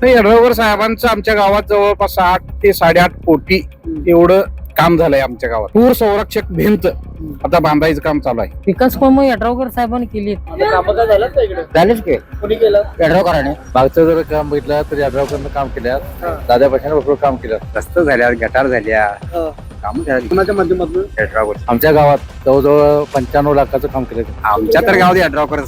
येड्रावकर साहेबांचं आमच्या गावात जवळपास 8 ते 8.5 कोटी एवढं काम झालंय आमच्या गावात. पूर संरक्षक भिंत आता बांधायचं काम चालू आहे. विकास कामं येड्रावकर साहेबांनी केली. कामं काय झालं का इकडे? झालेच की कोणी केलं? येड्रावकरांनी मागचं जर काम बघितलं तर येड्रावकरांनी काम केलं. दादापाशाने भरपूर काम केलं. रस्ते झाल्या, गटार झाल्या, काम झाली. कुणाच्या माध्यमातून? येड्रावकर आमच्या गावात जवळजवळ 95 लाखाचं काम केलं. आमच्या तर गावात येड्रावकर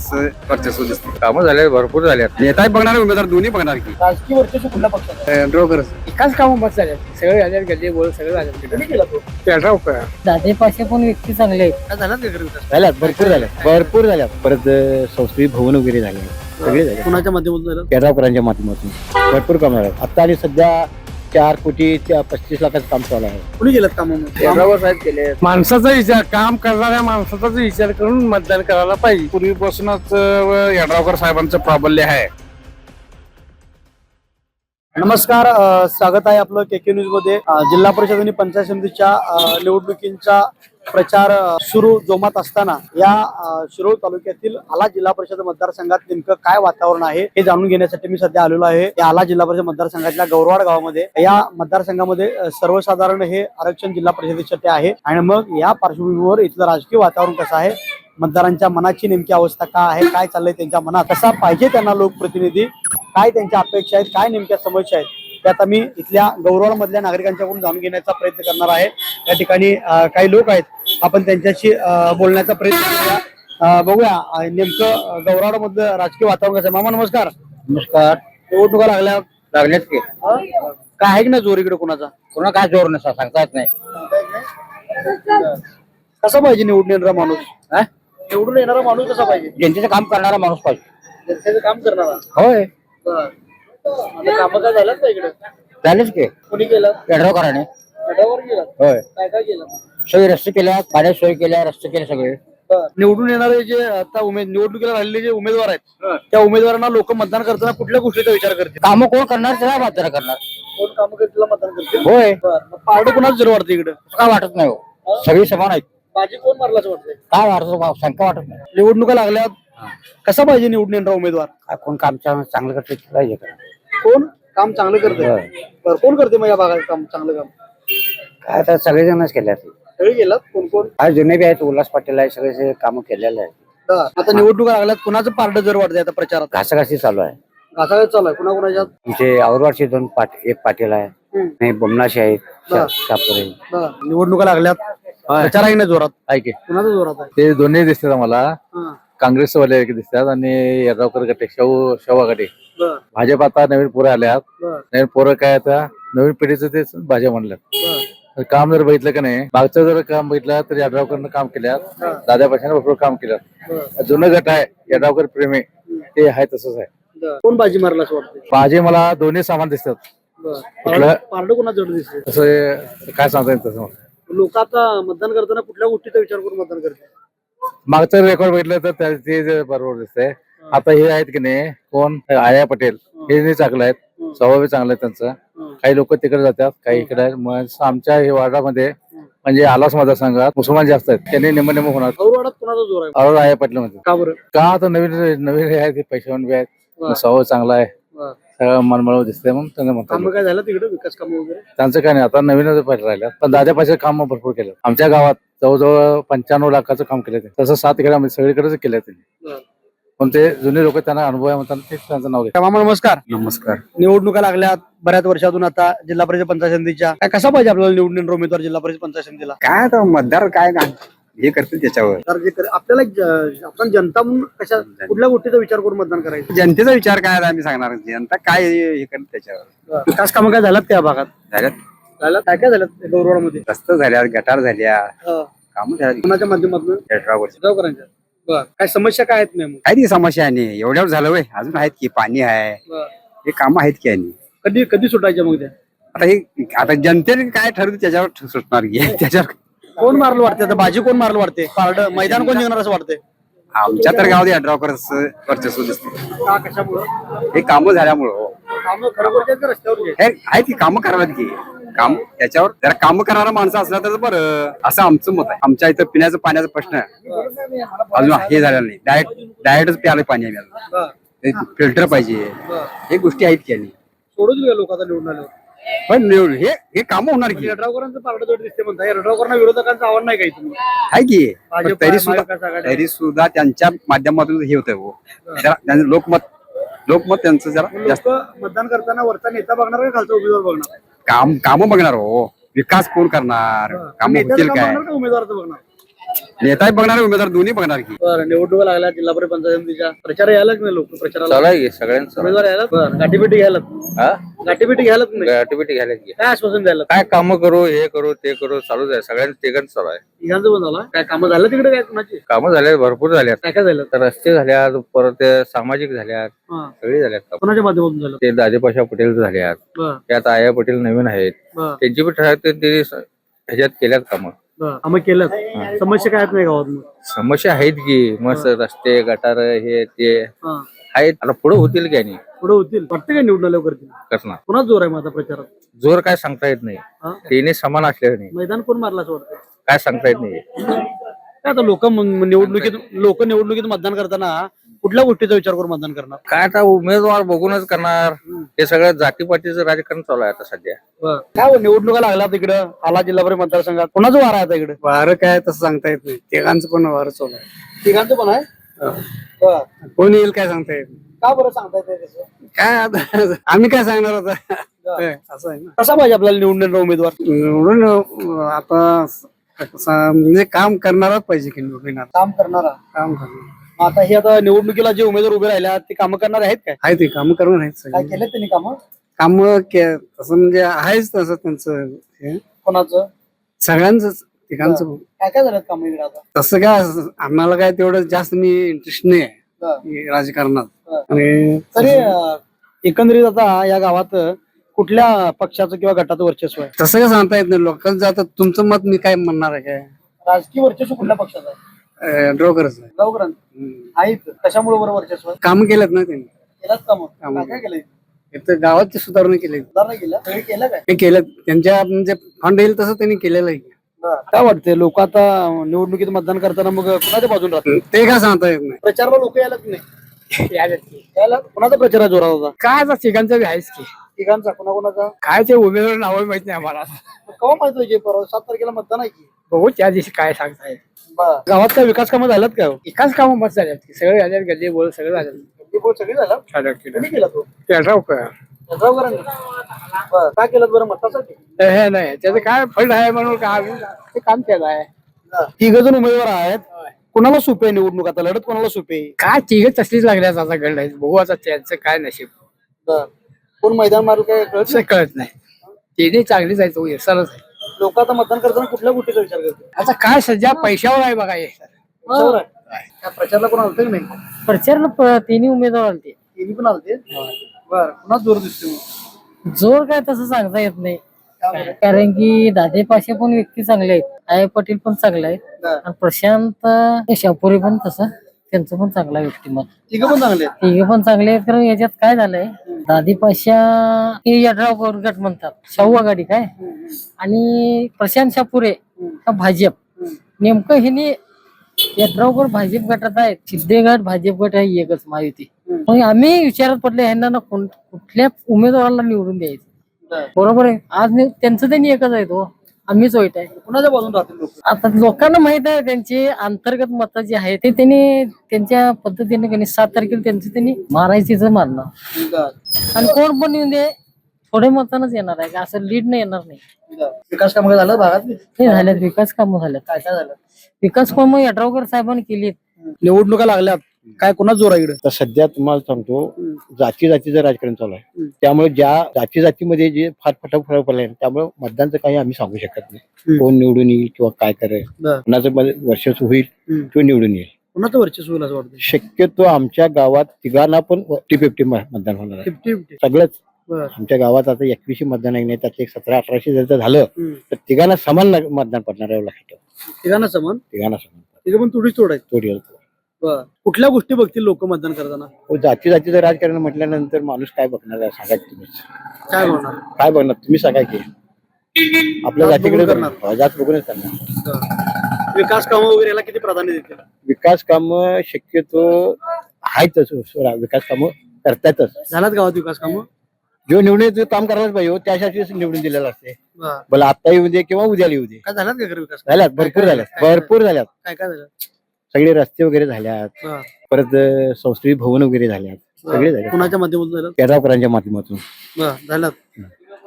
वर्चस्व दिसते. कामं झाले, भरपूर झाले. नेताही बघणार, उमेदवार दोन्ही बघणार की राजकीय वर्चस्व कुठल्या पक्षाचं? येड्रावकर विकास कामं मस्त झाले, सगळे झाले, गल्ली बोल सगळं झालं. कोणी केलं तो? येड्रावकर दादे पाशे पण व्यक्ती चांगले आहेत. काय झालं का इकडे विकास? झाल्यात, भरपूर झाल्यात. परत संस्कृती भवन वगैरे झाले, सगळे झाले. कुणाच्या माध्यमातून झालं? येड्रावकरांच्या माध्यमातून भरपूर काम झालं. आता आणि सध्या 4 कोटी 35 लाखाचं काम चालू आहे. कोणी केलं कामं? येड्रावकर साहेब केले. माणसाचा विचार, काम करणाऱ्या माणसाचाच विचार करून मतदान करायला पाहिजे. पूर्वीपासूनच येड्रावकर साहेबांचं प्राबल्य आहे. नमस्कार, स्वागत आहे आपलं केके न्यूज मध्ये. जिल्हा परिषद आणि पंचायत समितीच्या निवडणुकींचा प्रचार सुरू जोमात असताना या शिरोळ तालुक्यातील आला जिल्हा परिषद मतदारसंघात नेमकं काय वातावरण आहे हे जाणून घेण्यासाठी मी सध्या आलेलो आहे. या आला जिल्हा परिषद मतदारसंघातल्या गौरवाड गावामध्ये. या मतदारसंघामध्ये सर्वसाधारण हे आरक्षण जिल्हा परिषदेसाठी आहे आणि मग या पार्श्वभूमीवर इथलं राजकीय वातावरण कसं आहे, मतदारांच्या मनाची नेमकी अवस्था काय आहे, काय चाललंय त्यांच्या मनात, कसा पाहिजे त्यांना लोकप्रतिनिधी, काय त्यांच्या अपेक्षा आहेत, काय नेमक्या समस्या आहेत, त्यात आम्ही इथल्या गौरवाड मधल्या नागरिकांच्याकडून जाणून घेण्याचा प्रयत्न करणार आहे. या ठिकाणी काही लोक आहेत, आपण त्यांच्याशी बोलण्याचा प्रयत्न करूया. बघूया नेमकं गौरवाड मधलं राजकीय वातावरण कसं आहे. मामा नमस्कार. नमस्कार. निवडणुका लागल्यात की काय आहे की नाही जोर इकडे कोणाचा? कोणा काय जोर नसा सांगता येत नाही. कसा पाहिजे निवडून येणारा माणूस? निवडून येणारा माणूस कसा पाहिजे? जनतेचं काम करणारा माणूस पाहिजे. जनतेचं काम करणारा. होय, कामं काय झालं का इकडे? झालेच की कोणी केलं? येड्रावकरांनी. गटावर केलं? होय, काय काय केलं? सगळे रस्ते केल्या, पाण्याची सोय केल्या, रस्ते केले सगळे. निवडून येणारे जे आता निवडणुकीला राहिलेले जे उमेदवार आहेत त्या उमेदवारांना लोक मतदान करताना कुठल्या गोष्टीचा विचार करतील? कामं कोण करणार त्याला मतदान करणार. कोण काम करतील मतदान करतील? होय, पारडं कुणाच जर वाटतं इकडे? काय वाटत नाही हो, सगळी समान आहेत. बाजी कोण मारलाच वाटतंय? काय वाटत शंका वाटत नाही. निवडणुका लागल्यात कसा पाहिजे निवडून येणारा उमेदवार? काय कोण काम चांगलं करते पाहिजे. कोण काम चांगलं करते? कोण करते मग या भागात काम चांगलं काम? काय तर सगळेजणच केल्या. सगळे गेलात कोण कोण? आज जुने बी आहेत, उल्हास पाटील आहे, सगळे कामं केलेले आहेत. आता निवडणुका लागल्यात, कुणाचं पारडं जर वाटतंय आता प्रचारात? घासाघासी चालू आहे. घासाघात चालू आहे कुणाच्या? आमचे औरवाडचे 2 एक पाटील आहे, नाही बोमनाशी आहेत, शापुरे. निवडणुका लागल्यात, प्रचार आहे ना जोरात? आहे की कुणाचा जोरात आहे? ते दोन्ही दिसतात आम्हाला. काँग्रेसवाले दिसतात आणि येड्रावकर गटे, शाहू गटे. भाजप आता नवीन पोरं आल्यात. नवीन पोरं काय आता नवीन पिढीचं तेच भाजप म्हणल्यात. काम जर बघितलं का नाही, मागचं जर काम बघितलं तर येड्रावकरनं काम केल्यात. दादापाशाने भरपूर काम केलं. जुनं गट आहे येड्रावकर प्रेमी, ते आहे तसंच आहे. कोण बाजी मारला असं वाटतं? भाजी मला दोन्ही सामान दिसतात. पारडं कोणा जोड दिसते? तसं काय सांगता येईल तसं. लोक आता मतदान करताना कुठल्या गोष्टीचा विचार करून मतदान करतात? मागचं रेकॉर्ड बघितलं तर ते बरोबर दिसतंय. आता हे आहेत की नाही कोण आया पटेल, हे चांगलं आहेत, स्वभाव चांगलं आहे त्यांचं. काही लोक तिकडे जातात, काही इकडे आहेत. मग आमच्या हे वार्डामध्ये म्हणजे आलास मतदारसंघात मुसलमान जास्त आहेत, त्यांनी निम होणार. गौरवाडात कोणाचा जोर आहे? और आया पटेल मध्ये. का बरं? का आता नवीन नवीन हे आहेत, पैशावान बी आहेत, स्वभाव चांगला आहे, सगळं मनमळ दिसतंय म्हणून त्यांना म्हणतात. काम काय झालं तिकडे विकास काम वगैरे? त्यांचं काय नाही, आता नवीनच पाहिजे राहिल्यात. पण दादापाशी काम भरपूर केलं. आमच्या गावात जवळजवळ 95 लाखाचं काम केलं. तसं 7 इकडे सगळीकडेच केलं त्यांनी. पण ते जुने लोक त्यांना अनुभव आहे म्हणतात, ते त्यांचं नाव घेतात. मामा नमस्कार. नमस्कार. निवडणुका लागल्यात बऱ्याच वर्षातून आता जिल्हा परिषद पंचायत समितीच्या. काय कसा पाहिजे आपल्याला निवडून येणारा उमेदवार जिल्हा परिषद पंचायत समितीला? काय आता मतदार काय हे करतील त्याच्यावर. तर जे आपल्याला आपण जनता म्हणून कशा कुठल्या गोष्टीचा विचार करून मतदान करायचं? जनतेचा विचार काय आम्ही सांगणार, जनता काय हे करत त्याच्यावर. विकास कामं काय झाल्यात त्या भागात? झाल्यात, काय काय झालं गौरवाडमध्ये? रस्ते झाल्या, गटार झाल्या, कामं झाली. कोणाच्या माध्यमातून? येड्रावकरच्या. काय समस्या काय आहेत नाही? काय ती समस्या आहे एवढ्यावर झालं वय, अजून आहेत की पाणी आहे, हे काम आहेत की. आणि कधी कधी सुटायच्या मग त्या? आता जनतेने काय ठरवलं त्याच्यावर सुटणार की. त्याच्यावर कोण मारलं वाटतं आता? बाजी कोण मारलं वाटते? पारडं मैदान कोण जिंकणार असं वाटतंय? आमच्या तर गावात येड्रावकर वर्चस्व दिसते. का कशामुळं? हे कामं झाल्यामुळं. कामं खरोखरच्या आहेत का रस्त्यावर? हे आहेत की कामं करावीत की. काम त्याच्यावर जरा काम करणारा माणसं असला तर बरं, असं आमचं मत आहे. आमच्या इथं पिण्याचं पाण्याचा प्रश्न अजून हे झालेला नाही. डायरेक्टच प्यायला पाणी आहे. फिल्टर पाहिजे, हे गोष्टी आहेत की. सोडून गेलो लोक आता निवडून आले पण हे काम होणार की यड्रावकरांचं पारडं जोड दिसते म्हणता यड्रावकरांना विरोधकांचं आव्हान नाही काही तुम्ही आहे की पण भाजप, महाविकास आघाडी. तरी सुद्धा त्यांच्या माध्यमातून हे होतं हो जरा त्यांचं लोकमत त्यांचं जरा जास्त लोक मतदान करताना वरचा नेता बघणार का खालचा उमेदवार बघणार काम बघणार हो विकास कोण करणार काम नेत्याचं होतील काम काय बघणार का उमेदवाराचं बघणार नेताही बघणार उमेदवार दोन्ही बघणार की बरं निवडणुका लागल्या जिल्हा परिषद पंचायत समितीच्या प्रचार यायला की नाही लोक प्रचाराला चालू आहे सगळ्यांचं उमेदवार यायला बरं गाठीभेटी घ्यायला गाठीभेटी घ्यायला की नाही ऍक्टिव्हिटी घ्यायला की काय आश्वासन द्यायला काय काम करू हे करू ते करू चालूच आहे सगळ्यांचं तिघांचं चालू आहे तिघांचं पण झालं काय कामं झालं तिकडे काय कुणाची कामं झाले भरपूर झाल्यात काय काय झालं तर रस्ते झाल्यात परत ते सामाजिक झाल्यात हा. सगळी झाल्यात कामं. कोणाच्या माध्यमातून झालं ते दादेपाशा पटेल झाल्यात बरं त्यात आया पटेल नवीन आहेत बरं त्यांची पण ठराव ते ह्याच्यात केल्यात कामं बरं आम्ही केलं समस्या काय आहेत नाही गावात मग समस्या आहेत की मस्त रस्ते गटार हे ते हा आहेत आता पुढे होतील की आणि पुढे होतील वाटतं काय निवडून आल्यावर करतील करणार कोणाच जोर आहे माझा प्रचारात जोर काय सांगता येत नाही हा? तिने समान असले नाही मैदान कोण मारला असं वाटतं काय सांगता येत नाही काय आता लोक निवडणुकीत मतदान करताना कुठल्या गोष्टीचा विचार करून मतदान करणार काय आता उमेदवार बघूनच करणार हे सगळं जातीपातीचं राजकारण चालू आहे आता सध्या काय हो, निवडणुका लागल्या तिकडं आला जिल्हा परिषद मतदारसंघात कोणाचं वार आहे आता इकडे वारं काय तसं सांगता येत नाही तिघांचं पण वारं चालू आहे तिघांचं पण आहे बरं. कोण येईल काय सांगता येत नाही का बरं सांगता येते तसं काय आता आम्ही काय सांगणार आता असं आहे ना कसा पाहिजे आपल्याला निवडणं उमेदवार निवडून आता म्हणजे काम करणारच पाहिजे की निवडून आता. काम करणारा काम करणार मग आता हे आता निवडणुकीला जे उमेदवार उभे राहिले आहेत, ते कामं करणार आहेत काय आहे ते काम करून आहेत काय सगळे केलं त्यांनी कामं काम तसं म्हणजे आहेच तसं त्यांचं हे. कोणाचं सगळ्यांच ठिकाणचं पण. काय काय झालं कामं इकडे आता तसं काय आम्हाला काय तेवढं जास्त मी इंटरेस्ट नाही आहे बरं. की राजकारणात बरं. आणि तरी एकंदरीत आता या गावात कुठल्या पक्षाचं किंवा गटाचं वर्चस्व आहे तसं काय सांगता येत नाही लोकांचं आता तुमचं मत मी काय म्हणणार आहे काय राजकीय वर्चस्व कुठल्या पक्षाचं आहे ड्रॉ करायचं आहे. गावकरांचं आहेत कशामुळे बरं वर्चस्व आहे काम केलेत ना त्यांनी केलाच कामं कामं. काय काय केलंय इथं गावात सुधारणा केली सुधारणा केल्या सगळी केलं काय ते केलं त्यांच्या म्हणजे फंड येईल तसं त्यांनी केलेलं आहे काय वाटतंय लोक आता निवडणुकीत मतदान करताना मग कुणाच्या बाजून राहतात ते काय सांगता येत नाही प्रचारला लोक यायला की नाही यायला कुणाचा प्रचार जोरात होता काय आता तिघांचं बी आहेच की तिघांचा कुणाचा काय ते उमेदवार नाव माहित नाही आम्हाला केव्हा माहित होईल परवा 7 तारखेला मतदान आहे की बघू त्या दिवशी काय सांगता येत बरं. गावात काय विकास कामं झाल्यात काय एकाच कामं मत झाल्यात की सगळे झाल्यात गल्ली बोल सगळं झालं सगळी झालं कोणी केला तो काय यड्रावकरांनी? बरं. काय केलं बरं मतासाठी हे नाही त्याचं काय फंड आहे म्हणून काय ते काम केलं आहे तिघ जण उमेदवार आहेत कुणाला सोपे आहे निवडणूक आता लढत कोणाला सोपे आहे? काय तिघ तसलीच लागल्यात आता गड आहे बघू आता त्यांचं काय नशीब बरं. कोण मैदान मारू काय कळत असं कळत नाही तिने चांगलीच आहे तो सरळ लोक आता मतदान करताना कुठल्या गोष्टीचा विचार करतात आता काय सध्या पैशावर आहे बघा हे कशावर आहे? त्या प्रचारला कोण आलतं की नाही प्रचारला तिन्ही उमेदवार आलते तिन्ही पण आलते बरं पुन्हा जोर दिसतो जोर काय तसं सांगता येत नाही कारण की दादेपाशे पण व्यक्ती चांगले आहेत आय पटेल पण चांगले आहेत आणि प्रशांत शापुरे पण तसं त्यांचं पण चांगलं आहे व्यक्तिमत तिघ पण चांगले आहेत. तिघे पण चांगले आहेत कारण याच्यात काय झालंय दादेपाशा हे यड्राव गट म्हणतात शाहू आघाडी काय आणि प्रशांत शापुरे हा भाजप नेमकं हिने यड्रावकर भाजप गटात आहेत सिद्धे गट भाजप गट आहे एकच महायुती मग आम्ही विचारात पडले ह्यांना ना कुठल्या उमेदवाराला निवडून द्यायचं बरोबर आहे आज त्यांचं त्यांनी एकच आहे तो आम्हीच वाईट आहे कुणाच्या बाजून राहतील लोक आता लोकांना माहित आहे त्यांची अंतर्गत मतं जी आहे ते त्यांनी त्यांच्या पद्धतीने 7 तारखेला त्यांनी मारायचं मारणं आणि कोण पण येऊन दे थोडे मतानच येणार आहे का असं लीड नाही येणार नाही विकास कामं झालं भागात ते झाल्यात विकास कामं झाल्यात काय काय झालं विकास कामं यड्रावकर साहेबांनी केलीत निवडणुका लागल्यात काय कोणाच जोर आहे इकडे तर सध्या तुम्हाला सांगतो जातीचं राजकारण चालू आहे त्यामुळे ज्या जातीमध्ये जे फार फरक पडलाय त्यामुळे मतदानचं काही आम्ही सांगू शकत नाही कोण निवडून येईल किंवा काय करेल कोणाचं वर्चस्व होईल तो निवडून येईल कोणाचं वर्चस्व होईल असं वाटतं शक्यतो आमच्या गावात तिघांना पण 50-50 मतदान होणार आहे 50-50. सगळंच बरं. आमच्या गावात आता 21 मतदान आहे नाही त्यातले 1700-1800 जर झालं तर तिघांना समान मतदान पडणार आहे लक्षात ठेवा. तिघांना समान तिघांना समान तिघ पण थोडीच तोड आहेत तो रिअल बरं. कुठल्या गोष्टी बघतील लोक मतदान करताना जातीचं राजकारण म्हटल्यानंतर माणूस काय बघणार आहे सांगा की तुम्हीच काय होणार काय बघणार तुम्ही सांगा की आपल्या जात जातीकडे बघून करणार. जात बघूनच करणार विकास कामं वगैरे याला किती प्राधान्य देतील विकास काम शक्यतो आहेतच विकास कामं करतातच झाल्यात गावात विकास कामं जो निवडून येतो काम करायलाच पाहिजे हो, त्यासाठीच निवडून दिलेला असते. बर. भला आता येऊ दे किंवा उद्याला येऊ दे. काय झाल्यात का खरं विकास झाल्यात भरपूर झाल्यात भरपूर झाल्यात. काय काय झालं सगळे रस्ते वगैरे झाल्यात. बर. परत संस्कृती भवन वगैरे झाल्यात. सगळे झाले कुणाच्या माध्यमातून झालं केदारकरांच्या माध्यमातून. बर झाल्यात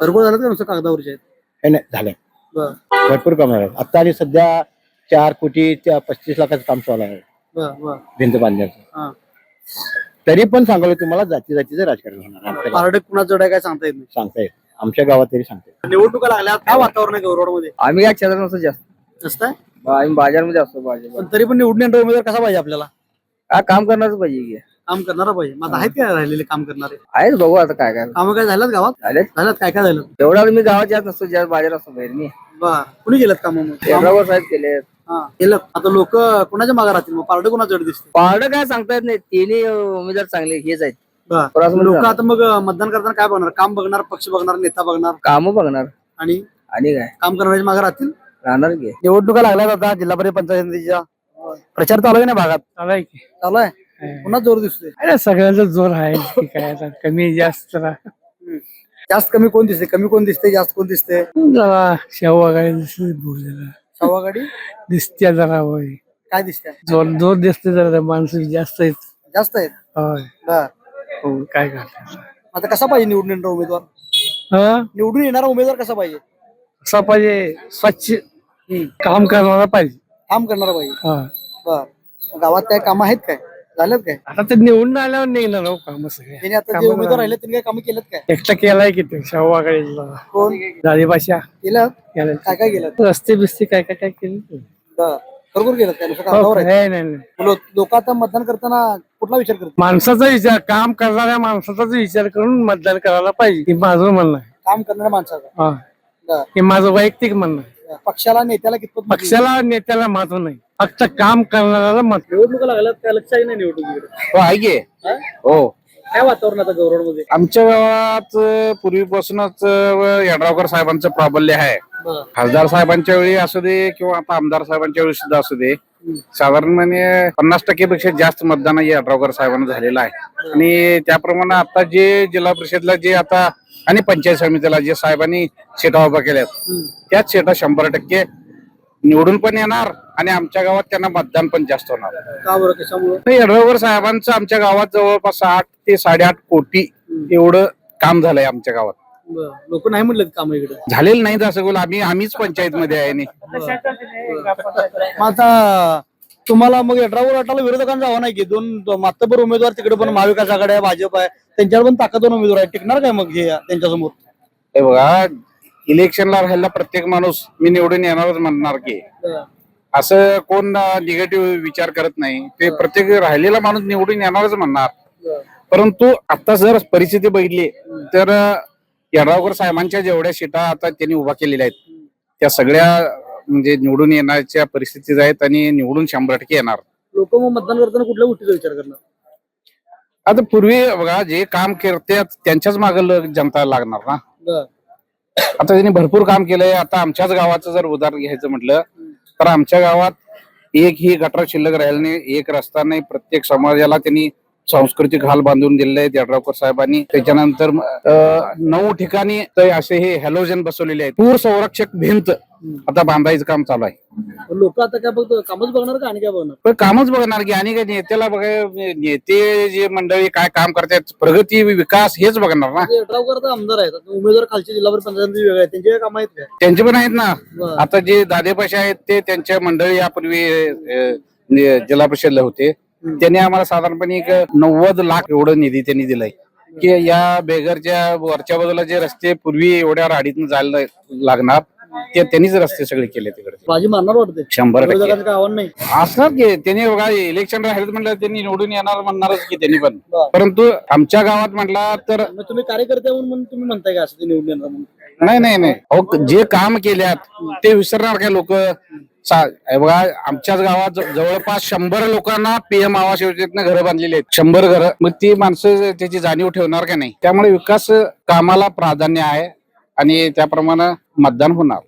भरपूर झालं का नुसतं कागदावरचे आहेत हे नाही झाल्या बर भरपूर काम झालं. आता आणि सध्या 4,35,00,000 काम चालू आहे बर बर भिंत बांधण्याचं. हा तरी पण सांगायला तुम्हाला जाती जातीचं राजकारण होणार आमच्या गावात. पारडे कुणाचं आहे काय सांगता येत नाही सांगता येत आमच्या गावात तरी सांगता येत. निवडणुका लागल्या काय वातावरण आहे गौरवड मध्ये आम्ही काय क्षेत्रात नसतो जास्त असतं आम्ही बाजारमध्ये असतो बाजार पण तरी पण निवडून येणारा उमेदवार कसा पाहिजे आपल्याला काम करणारच पाहिजे काम करणारा पाहिजे मग आता आहेत काय राहिलेले काम करणारे आहेच बघू आता काय काय काम काय झालं गावात झालेत झालं काय काय झालं एवढा मी गावात जात नसतो ज्या बाजार असतो बाहेर मी बर कुणी गेलं काम मग यड्रावकर साहेब केले हा केलं आता लोक कुणाच्या मागे राहतील मग पारडे कुणाचं दिसते पहाड काय सांगता येत नाही तिन्ही उमेदवार चांगले हेच आहेत लोक आता मग मतदान करताना काय बघणार काम बघणार पक्ष बघणार नेता बघणार काम बघणार आणि आणि काय काम करण्याच्या मागे राहतील राहणार की निवडणुका लागल्यात आता जिल्हा परिषद पंचायत समितीच्या प्रचार चालू आहे ना भागात चालाय की चालू आहे पुन्हा जोर दिसतोय अरे सगळ्यांचा जोर आहे की काय आता कमी जास्त जास्त कमी कोण दिसते कमी कोण दिसते जास्त कोण दिसते जरा शेव वगैरे दिसते सव्वा गाडी दिसते जरा होय काय दिसते जोर जोर दिसते जरा माणसं जास्त आहेत जास्त आहेत होय बर हो काय करतात आता कसा पाहिजे निवडून येणारा उमेदवार हा निवडून येणारा उमेदवार कसा पाहिजे कसा पाहिजे स्वच्छ काम करणारा पाहिजे काम करणारा पाहिजे हा बर गावात काय काम आहेत काय झालेत काय आता ते निवडून आल्यावर निघणार हो काम सगळे त्यांनी आता जे उमेदवार राहिले त्यांनी काय काम केलं काय एकटा केलाय की ते शेववाकडे कोण झाली भाषा केलं केलं काय काय केलं रस्ते बिस्ते काय काय काय केले बर बरोबर केलं काय नुसतं कागदावर आहे नाही लोक आता मतदान करताना कुठला विचार करतात माणसाचा विचार काम करणाऱ्या माणसाचाच विचार करून मतदान करायला पाहिजे हे माझं म्हणणं आहे काम करणाऱ्या माणसाचा हा बर हे माझं वैयक्तिक म्हणणं आहे पक्षाला नेत्याला कितपत मत देईल? पक्षाला नेत्याला महत्व नाही फक्त काम करणाऱ्याला महत्व निवडणुका लागल्यात काय लक्ष आहे ना निवडणुकीकडे हो आहे की हा? हो काय वातावरण आता गौरव मध्ये आमच्या गावात पूर्वीपासूनच यड्रावकर साहेबांचं प्राबल्य आहे. खासदार साहेबांच्या वेळी असू दे किंवा आता आमदार साहेबांच्या वेळी सुद्धा असू दे साधारणपणे 50% पेक्षा जास्त मतदान यड्रावकर साहेबांना झालेलं आहे. आणि त्याप्रमाणे आता जे जिल्हा परिषदला जे आता आणि पंचायत समितीला जे साहेबांनी सीटा उभा केल्यात त्याच सीटा 100% निवडून पण येणार आणि आमच्या गावात त्यांना मतदान पण जास्त होणार. का बरं कशामुळे यड्रावकर साहेबांचं आमच्या गावात जवळपास 8 ते 8.5 कोटी एवढं काम झालंय आमच्या गावात. लोक नाही म्हणलेत काम इकडे झालेलं नाही असं बोल आम्हीच पंचायत मध्ये आहे नाही. मग आता तुम्हाला मग यड्रावर गटाला विरोधकांचा आव्हान आहे की दोन मातबर उमेदवार तिकडे पण महाविकास आघाडी आहे भाजप आहे त्यांच्यावर पण ताकदवान उमेदवार आहे टिकणार काय मग हे त्यांच्यासमोर हे बघा इलेक्शनला राहिला प्रत्येक माणूस मी निवडून येणारच म्हणणार की असं कोण निगेटिव्ह विचार करत नाही. ते प्रत्येक राहिलेला माणूस निवडून येणारच म्हणणार. परंतु आता जर परिस्थिती बघितली तर यड्रावकर साहेबांच्या जेवढ्या सीटा आता त्यांनी उभा केलेल्या आहेत त्या सगळ्या म्हणजे निवडून येण्याच्या परिस्थितीत आहेत आणि निवडून 100% येणार. लोक मग मतदान करताना कुठल्या गोष्टीचा विचार करणार आता पूर्वी बघा जे काम करतात त्यांच्याच मागे जनता लागणार ना. आता त्यांनी भरपूर काम केलंय. आता आमच्याच गावाचं जर उदाहरण घ्यायचं म्हटलं तर आमच्या गावात एक ही गटर शिल्लक राहिला नाही, एक रस्ता नाही. प्रत्येक समाजाला त्यांनी सांस्कृतिक हाल बांधून दिलेले आहेत यड्रावकर साहेबांनी. त्याच्यानंतर 9 ठिकाणी असे हे हॅलोजन बसवलेले आहेत. पूर संरक्षक भिंत आता बांधायचं काम चालू आहे. लोक आता काय बघतो कामच बघणार का आणि काय बघणार पण कामच बघणार की आणि काय नेत्याला बघा नेते जे मंडळी काय काम करतात प्रगती विकास हेच बघणार ना. यड्रावकर तर आमदार आहेत आता उमेदवार खालचे जिल्हा परिषद पंचायत समिती वेगळे आहेत त्यांचे काय काम आहेत काय त्यांचे पण आहेत ना. आता जे दादेपाशा आहेत ते त्यांच्या मंडळी यापूर्वी जिल्हा परिषदला होते. त्यांनी आम्हाला साधारणपणे एक 90 लाख एवढं निधी त्यांनी दिलाय की या बेघरच्या वरच्या बाजूला जे रस्ते पूर्वी एवढ्या राडीतून जायला लागणार ते त्यांनीच रस्ते सगळे केले तिकडे. बाजी मारणार वाटते 100% विरोधकांचं काय आव्हान नाही असणार की त्यांनी बघा इलेक्शन राहिलं म्हटलं त्यांनी निवडून येणार म्हणणारच की त्यांनी पण. परंतु आमच्या गावात म्हटला तर मग तुम्ही कार्यकर्ते म्हणून तुम्ही म्हणताय का असं ते निवडून येणार म्हणून नाही अहो जे काम केल्यात ते विसरणार काय लोक. बघा आमच्याच गावात जवळपास 100 लोकांना PM आवास योजनेतनं घरं बांधलेली आहेत. 100 घरं. मग ती माणसं त्याची जाणीव ठेवणार का नाही. त्यामुळे विकास कामाला प्राधान्य आहे आणि त्याप्रमाणे मतदान होणार.